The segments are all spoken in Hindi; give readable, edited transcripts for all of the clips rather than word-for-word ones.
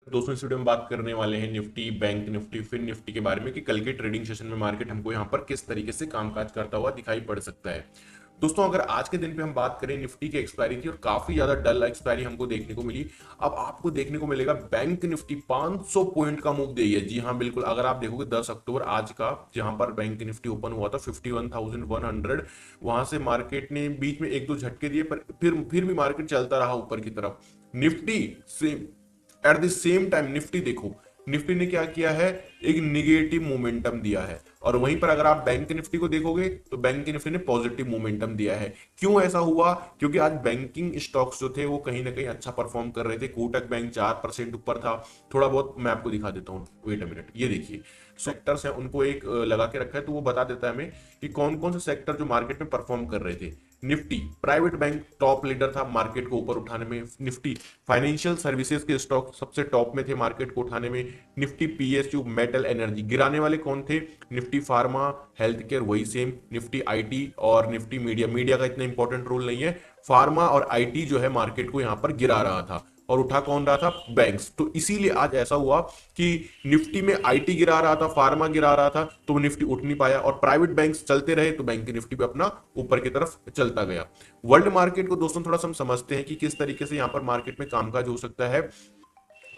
दोस्तों इस वीडियो में बात करने वाले हैं निफ्टी, बैंक निफ्टी, फिर निफ्टी के बारे में कि कल के ट्रेडिंग सेशन में मार्केट हमको यहाँ पर किस तरीके से कामकाज करता हुआ दिखाई पड़ सकता है। दोस्तों अगर आज के दिन पे हम बात करें, निफ्टी की एक्सपायरी थी और काफी ज्यादा डल एक्सपायरी हमको देखने को मिली। अब आपको देखने को मिलेगा बैंक निफ्टी 500 पॉइंट का मूव दे है। जी हाँ बिल्कुल, अगर आप देखोगे 10 अक्टूबर आज का जहां पर बैंक निफ्टी ओपन हुआ था 51,100, वहां से मार्केट ने बीच में एक दो झटके दिए पर फिर भी मार्केट चलता रहा ऊपर की तरफ। निफ्टी से at the same time Nifty देखो, निफ्टी ने क्या किया है, एक निगेटिव मोमेंटम दिया है। और वहीं पर अगर आप बैंक निफ्टी को देखोगे तो बैंक निफ्टी ने पॉजिटिव मोमेंटम दिया है। क्यों ऐसा हुआ? क्योंकि आज बैंकिंग स्टॉक्स जो थे वो कहीं ना कहीं अच्छा परफॉर्म कर रहे थे। कोटक बैंक 4% ऊपर था। थोड़ा बहुत मैं आपको दिखा देता हूँ, वेट अ मिनट, ये देखिए सेक्टर्स है, उनको एक लगा के रखा है तो वो बता देता है हमें कि कौन कौन से सेक्टर जो मार्केट में परफॉर्म कर रहे थे। Nifty private bank top leader था मार्केट को ऊपर उठाने में। निफ्टी फाइनेंशियल सर्विसेज के स्टॉक सबसे टॉप में थे मार्केट को उठाने में। Nifty PSU metal energy. गिराने वाले कौन थे? निफ्टी फार्मा, हेल्थ केयर वही सेम, निफ्टी आईटी और निफ्टी मीडिया। मीडिया का इतना इंपॉर्टेंट रोल नहीं है। फार्मा और आईटी जो है मार्केट को यहां पर गिरा रहा था। और उठा कौन रहा था? बैंक्स। तो इसीलिए आज ऐसा हुआ कि निफ्टी में आईटी गिरा रहा था, फार्मा गिरा रहा था, तो निफ्टी उठ नहीं पाया। और प्राइवेट बैंक्स चलते रहे तो बैंक निफ्टी पे अपना ऊपर की तरफ चलता गया। वर्ल्ड मार्केट को दोस्तों थोड़ा सा हम समझते हैं कि किस तरीके से यहां पर मार्केट में कामकाज हो सकता है।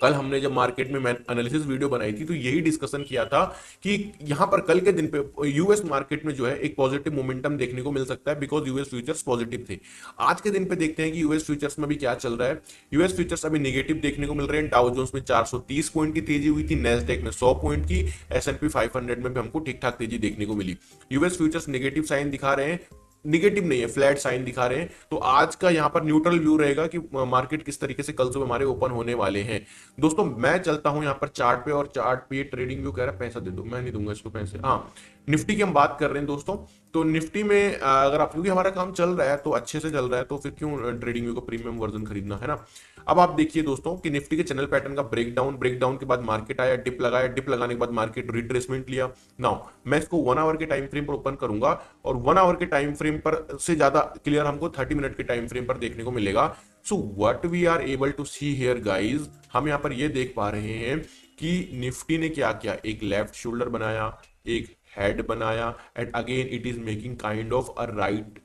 कल हमने जब मार्केट में एनालिसिस वीडियो बनाई थी तो यही डिस्कशन किया था कि यहां पर कल के दिन पे यूएस मार्केट में जो है एक पॉजिटिव मोमेंटम देखने को मिल सकता है, बिकॉज यूएस फ्यूचर्स पॉजिटिव थे। आज के दिन पे देखते हैं कि यूएस फ्यूचर्स में भी क्या चल रहा है। यूएस फ्यूचर्स अभी नेगेटिव देखने को मिल रहे हैं। डाउ जोन्स में 430 पॉइंट की तेजी हुई थी, नेस्डेक में 100 पॉइंट की, एसएनपी 500 में भी हमको ठीक ठाक तेजी देखने को मिली। यूएस फ्यूचर्स नेगेटिव साइन दिखा रहे हैं, निगेटिव नहीं है, फ्लैट साइन दिखा रहे हैं। तो आज का यहाँ पर न्यूट्रल व्यू रहेगा कि मार्केट किस तरीके से कल सुबह हमारे ओपन होने वाले हैं। दोस्तों मैं चलता हूं यहाँ पर चार्ट पे, और चार्ट पे ट्रेडिंग व्यू कह रहा है पैसा दे दो, मैं नहीं दूंगा इसको पैसे। हाँ, निफ्टी की हम बात कर रहे हैं दोस्तों। तो निफ्टी में अगर आप, क्योंकि हमारा काम चल रहा है तो अच्छे से चल रहा है, तो फिर क्यों ट्रेडिंग व्यू का प्रीमियम वर्जन खरीदना, है ना। अब आप देखिए दोस्तों कि निफ्टी के चैनल पैटर्न का ब्रेकडाउन के बाद मार्केट आया, डिप लगाया, डिप लगाने के बाद मार्केट रिट्रेसमेंट लिया। नाउ मैं इसको 1 आवर के टाइम फ्रेम पर ओपन करूंगा, और 1 आवर के टाइम फ्रेम पर से ज्यादा क्लियर हमको 30 मिनट के टाइम फ्रेम पर देखने को मिलेगा। So what we are able to see here guys, हम यहाँ पर ये देख पा रहे हैं कि निफ्टी ने क्या किया, एक लेफ्ट शोल्डर बनाया, एक हेड बनाया, and again it is making kind of a right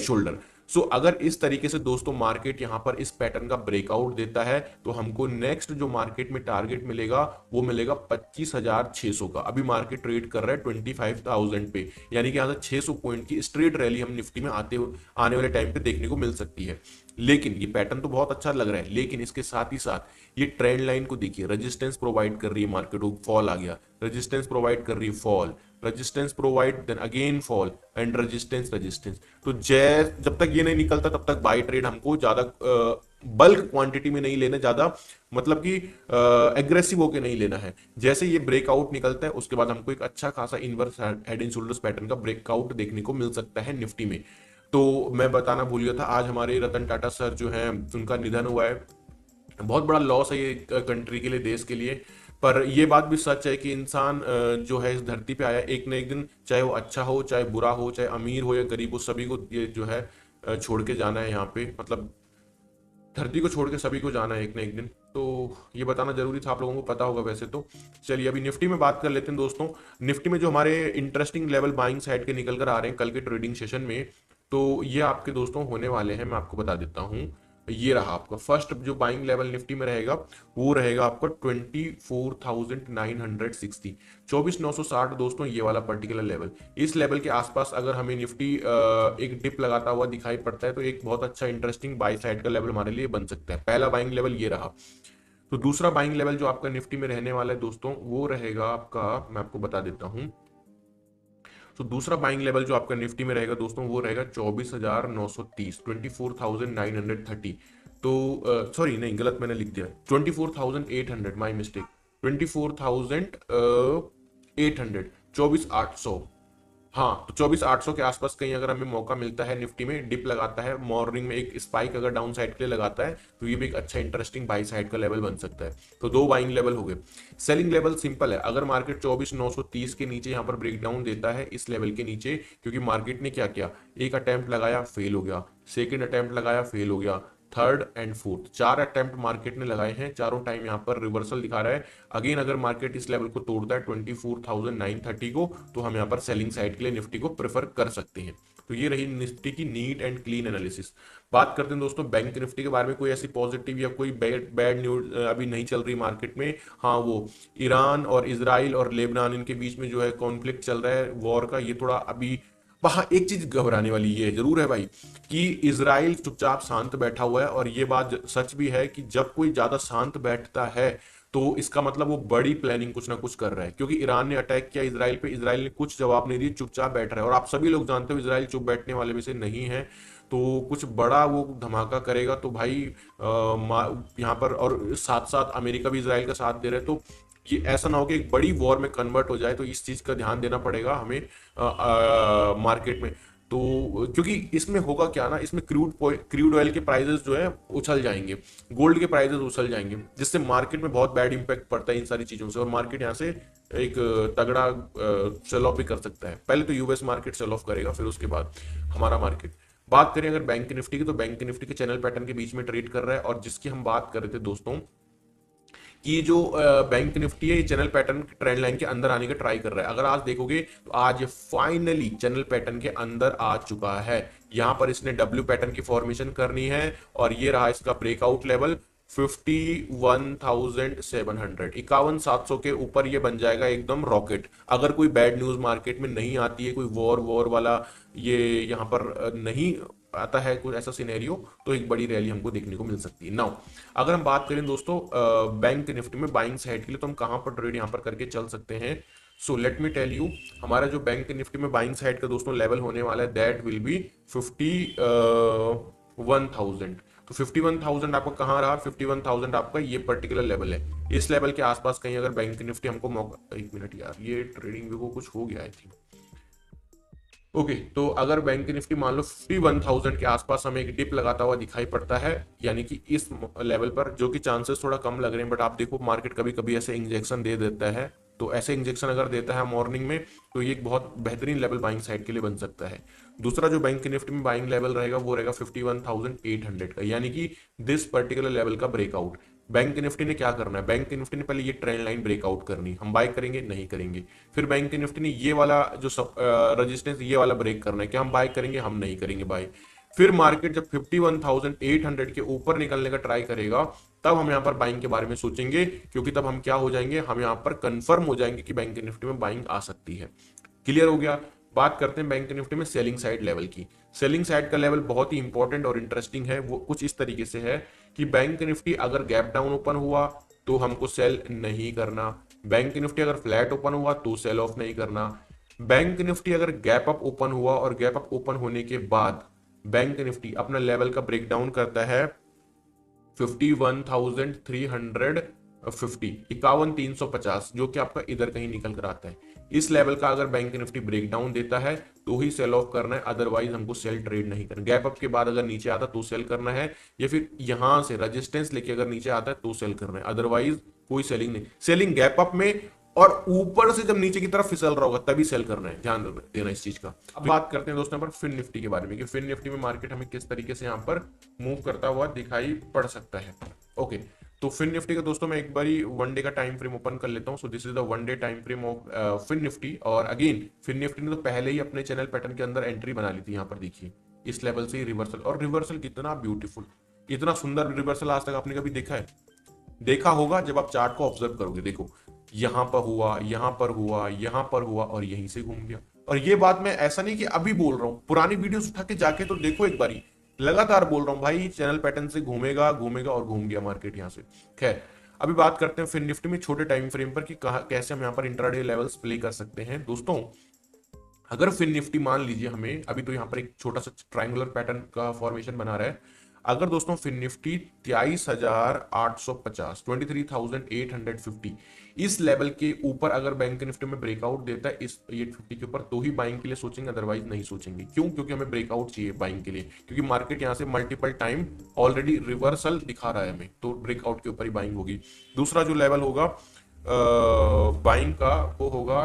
shoulder. So अगर इस तरीके से दोस्तों मार्केट यहां पर इस पैटर्न का ब्रेकआउट देता है तो हमको नेक्स्ट जो मार्केट में टारगेट मिलेगा वो मिलेगा 25,600 का। अभी मार्केट ट्रेड कर रहा है 25,000 पे, यानी कि यहां से 600 पॉइंट की स्ट्रेट रैली हम निफ्टी में आने वाले टाइम पे देखने को मिल सकती है। लेकिन ये पैटर्न तो बहुत अच्छा लग रहा है, लेकिन इसके साथ ही साथ ये ट्रेंड लाइन को देखिए, रेजिस्टेंस प्रोवाइड कर रही है मार्केट को, फॉल आ गया, रेजिस्टेंस प्रोवाइड कर रही है, fall, resistance provide, then again fall, and resistance resistance. तो जब तक ये नहीं निकलता तब तक बाई ट्रेड हमको ज्यादा बल्क क्वांटिटी में नहीं लेना, ज्यादा मतलब कि एग्रेसिव होके नहीं लेना है। जैसे ये ब्रेकआउट निकलता है उसके बाद हमको एक अच्छा खासा inverse head and shoulders pattern का ब्रेकआउट देखने को मिल सकता है निफ्टी में। तो मैं बताना भूल गया था, आज हमारे रतन टाटा सर जो हैं उनका निधन हुआ है। बहुत बड़ा लॉस है ये कंट्री के लिए, देश के लिए। पर ये बात भी सच है कि इंसान जो है इस धरती पे आया एक ना एक दिन, चाहे वो अच्छा हो चाहे बुरा हो, चाहे अमीर हो या गरीब हो, सभी को ये जो है छोड़ के जाना है यहाँ पे, मतलब धरती को छोड़ के सभी को जाना है एक ना एक दिन। तो ये बताना जरूरी था, आप लोगों को पता होगा वैसे तो। चलिए अभी निफ्टी में बात कर लेते हैं दोस्तों। निफ्टी में जो हमारे इंटरेस्टिंग लेवल बाइंग साइड के निकल कर आ रहे हैं कल के ट्रेडिंग सेशन में, तो ये आपके दोस्तों होने वाले हैं, मैं आपको बता देता हूँ। ये रहा आपका फर्स्ट जो बाइंग लेवल निफ्टी में रहेगा, वो रहेगा आपका 24,960, 24,960 दोस्तों, ये वाला पर्टिकुलर लेवल। इस लेवल के आसपास अगर हमें निफ्टी एक डिप लगाता हुआ दिखाई पड़ता है तो एक बहुत अच्छा इंटरेस्टिंग बाई साइड का लेवल हमारे लिए बन सकता है। पहला बाइंग लेवल ये रहा। तो दूसरा बाइंग लेवल जो आपका निफ्टी में रहने वाला है दोस्तों, वो रहेगा आपका, मैं आपको बता देता हूं। तो दूसरा बाइंग लेवल जो आपका निफ्टी में रहेगा दोस्तों, वो रहेगा 24,930, 24,930। तो सॉरी नहीं, गलत मैंने लिख दिया, 24,800, माई मिस्टेक, 24,800, 24,800। हाँ, तो 24,800 के आसपास कहीं अगर हमें मौका मिलता है, निफ्टी में डिप लगाता है मॉर्निंग में, एक स्पाइक अगर डाउन साइड के लिए लगाता है, तो ये भी एक अच्छा इंटरेस्टिंग बाई साइड का लेवल बन सकता है। तो दो बाइंग लेवल हो गए। सेलिंग लेवल सिंपल है, अगर मार्केट 24,930 के नीचे यहाँ पर ब्रेकडाउन देता है इस लेवल के नीचे, क्योंकि मार्केट ने क्या किया, एक अटेम्प्ट लगाया फेल हो गया, सेकेंड अटेम्प्ट लगाया फेल हो गया, third and fourth, 4 attempt market ने लगाए हैं, चारों टाइम यहाँ पर रिवर्सल दिखा रहा है। अगेन अगर मार्केट इस लेवल को तोड़ता है 24,930 को, तो हम यहाँ पर सेलिंग साइड के लिए निफ्टी को प्रेफर कर सकते हैं। तो ये रही निफ्टी की नीट एंड क्लीन एनालिसिस। बात करते हैं दोस्तों बैंक निफ्टी के बारे में। कोई ऐसी पॉजिटिव या कोई बैड न्यूज अभी नहीं चल रही मार्केट में। हाँ, वो ईरान और इजराइल और लेबनान इनके बीच में जो है कॉन्फ्लिक्ट चल रहा है वॉर का, ये थोड़ा अभी वहां एक चीज घबराने वाली ये जरूर है भाई कि इजराइल चुपचाप शांत बैठा हुआ है, और ये बात सच भी है कि जब कोई ज्यादा शांत बैठता है तो इसका मतलब वो बड़ी प्लानिंग कुछ ना कुछ कर रहा है। क्योंकि ईरान ने अटैक किया इजराइल पे, इजराइल ने कुछ जवाब नहीं दिया, चुपचाप बैठ रहा है, और आप सभी लोग जानते हो इजराइल चुप बैठने वाले में से नहीं है। तो कुछ बड़ा वो धमाका करेगा तो भाई यहाँ पर, और साथ साथ अमेरिका भी इजराइल का साथ दे रहा है, तो ये ऐसा ना हो कि एक बड़ी वॉर में कन्वर्ट हो जाए। तो इस चीज का ध्यान देना पड़ेगा हमें मार्केट में। तो क्योंकि इसमें होगा क्या ना, इसमें क्रूड ऑयल के प्राइसेस जो है उछल जाएंगे, गोल्ड के प्राइसेस उछल जाएंगे, जिससे मार्केट में बहुत बैड इंपैक्ट पड़ता है इन सारी चीजों से, और मार्केट यहाँ से एक तगड़ा सेल ऑफ भी कर सकता है। पहले तो यूएस मार्केट सेल ऑफ करेगा, फिर उसके बाद हमारा मार्केट। बात करें अगर बैंक निफ्टी की, तो बैंक निफ्टी के चैनल पैटर्न के बीच में ट्रेड कर रहा है, और जिसकी हम बात कर रहे थे दोस्तों कि जो बैंक निफ्टी है ये चैनल पैटर्न ट्रेंड लाइन के अंदर आने का ट्राई कर रहा है। अगर आज देखोगे तो आज ये फाइनली चैनल पैटर्न के अंदर आ चुका है। यहां पर इसने डब्ल्यू पैटर्न की फॉर्मेशन करनी है, और ये रहा इसका ब्रेकआउट लेवल 51,700, 51,700 के ऊपर ये बन जाएगा एकदम रॉकेट। अगर कोई बैड न्यूज मार्केट में नहीं आती है, कोई वॉर वॉर वाला ये यहाँ पर नहीं आता है कुछ ऐसा सिनेरियो, तो एक बड़ी रैली हमको देखने को मिल सकती है। नाउ अगर हम बात करें दोस्तों बैंक निफ्टी में बाइंग साइड के लिए, तो हम कहां पर ट्रेड यहां पर करके चल सकते हैं। So let me tell you, हमारा जो बैंक निफ्टी में बाइंग साइड का दोस्तों लेवल होने वाला है दैट विल बी 51,000। तो 51,000 आपका कहाँ रहा, 51,000 आपका ये पर्टिकुलर लेवल है। इस लेवल के आसपास कहीं अगर बैंक निफ्टी हमको मौका, एक मिनट यार ये ट्रेडिंग व्यू को कुछ हो गया आई थिंक। ओके तो अगर बैंक निफ्टी मान लो 51,000 के आसपास हमें एक डिप लगाता हुआ दिखाई पड़ता है, यानी कि इस लेवल पर, जो कि चांसेस थोड़ा कम लग रहे हैं, बट आप देखो मार्केट कभी कभी ऐसे इंजेक्शन दे देता है। तो ऐसे इंजेक्शन अगर देता है मॉर्निंग में, तो ये एक बहुत बेहतरीन लेवल बाइंग साइड के लिए बन सकता है। दूसरा जो बैंक निफ्टी में बाइंग लेवल रहेगा वो रहेगा 51,800 का, यानी कि दिस पर्टिकुलर लेवल का ब्रेकआउट। बैंक निफ्टी ने क्या करना है, बैंक निफ्टी ने पहले ये ट्रेंड लाइन ब्रेकआउट करनी, हम बाय करेंगे नहीं करेंगे। फिर बैंक निफ्टी ने ये वाला जो रेजिस्टेंस ये वाला ब्रेक करना है, क्या हम बाय करेंगे, हम नहीं करेंगे बाय। फिर मार्केट जब 51,800 के ऊपर निकलने का ट्राई करेगा, तब हम यहाँ पर बाइंग के बारे में सोचेंगे, क्योंकि तब हम क्या हो जाएंगे, हम यहाँ पर कंफर्म हो जाएंगे कि बैंक निफ्टी में बाइंग आ सकती है। क्लियर हो गया। बात करते हैं बैंक निफ्टी में सेलिंग साइड लेवल की। सेलिंग साइड का लेवल बहुत ही इंपॉर्टेंट और इंटरेस्टिंग है। वो कुछ इस तरीके से है कि बैंक निफ्टी अगर गैप डाउन ओपन हुआ तो हमको सेल नहीं करना, बैंक निफ्टी अगर फ्लैट ओपन हुआ तो सेल ऑफ नहीं करना, बैंक निफ्टी अगर गैप अप ओपन हुआ और गैप अप ओपन होने के बाद बैंक निफ्टी अपना लेवल का ब्रेकडाउन करता है 51,350, 51,350, जो कि आपका इधर कहीं निकल कर आता है। इस लेवल का अगर बैंक निफ्टी ब्रेकडाउन देता है तो ही सेल ऑफ करना है, अदरवाइज हमको सेल ट्रेड नहीं करना। गैप अप के बाद अगर नीचे आता तो सेल करना है, या फिर यहां से रेजिस्टेंस लेके अगर नीचे आता है तो सेल करना है, अदरवाइज कोई सेलिंग नहीं। सेलिंग गैप अप में और ऊपर से जब नीचे की तरफ फिसल रहा होगा तभी सेल करना है, ध्यान देना इस चीज का। अब बात करते हैं दोस्तों यहाँ पर फिन निफ्टी के बारे में कि फिन निफ्टी में मार्केट हमें किस तरीके से यहाँ पर मूव करता हुआ दिखाई पड़ सकता है। ओके तो फिन निफ्टी का दोस्तों मैं एक बारी वन डे का टाइम फ्रेम ओपन कर लेता हूं। So this is the one day time frame of fin Nifty. और अगेन फिन निफ्टी ने तो पहले ही अपने चैनल पैटर्न के अंदर एंट्री बना ली थी। यहाँ पर देखिए इस लेवल से ही रिवर्सल, और रिवर्सल कितना ब्यूटीफुल, इतना सुंदर रिवर्सल आज तक आपने कभी देखा है? देखा होगा जब आप चार्ट को ऑब्जर्व करोगे। देखो यहां पर हुआ, यहां पर हुआ, यहां पर हुआ, और यहीं से घूम गया। और ये बात मैं ऐसा नहीं कि अभी बोल रहा हूं, पुरानी वीडियोस उठा के जाके तो देखो एक बारी, लगातार बोल रहा हूं भाई चैनल पैटर्न से घूमेगा घूमेगा, और घूम गया मार्केट यहां से। खैर अभी बात करते हैं फिन निफ्टी में छोटे टाइम फ्रेम पर कि कैसे हम यहाँ पर इंट्राडे लेवल्स प्ले कर सकते हैं। दोस्तों अगर फिन निफ्टी मान लीजिए हमें अभी तो यहाँ पर एक छोटा सा ट्रायंगुलर पैटर्न का फॉर्मेशन बना रहा है, अगर दोस्तों फिन निफ्टी 23,850, 23,850 इस लेवल के ऊपर अगर बैंक निफ्टी में ब्रेकआउट देता है इस 850 के ऊपर, तो ही बाइंग के लिए सोचेंगे, अदरवाइज नहीं सोचेंगे। क्यों? क्योंकि हमें ब्रेकआउट चाहिए बाइंग के लिए, क्योंकि मार्केट यहाँ से मल्टीपल टाइम ऑलरेडी रिवर्सल दिखा रहा है हमें, तो ब्रेकआउट के ऊपर ही बाइंग होगी। दूसरा जो लेवल होगा बाइंग का वो होगा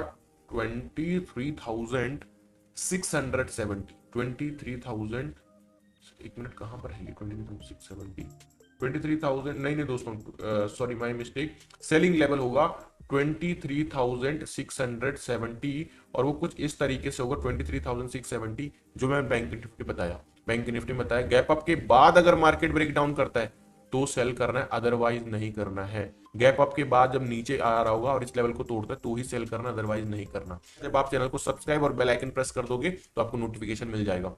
23,670, 23,000 एक मिनट, कहाँ पर है ये 23,670? 23,000 नहीं नहीं दोस्तों, sorry my mistake. Selling level होगा 23,670 और वो कुछ इस तरीके से होगा 23,670 जो मैं बैंक निफ्टी बताया। बैंक निफ्टी में बताया गैप अप के बाद अगर मार्केट ब्रेक डाउन करता है तो सेल करना है, अदरवाइज नहीं करना है। गैप अप के बाद जब नीचे आ रहा होगा और इस लेवल को तोड़ता है तो ही सेल करना, अदरवाइज नहीं करना। जब आप चैनल को सब्सक्राइब और बेल आइकन प्रेस कर दोगे तो आपको नोटिफिकेशन मिल जाएगा।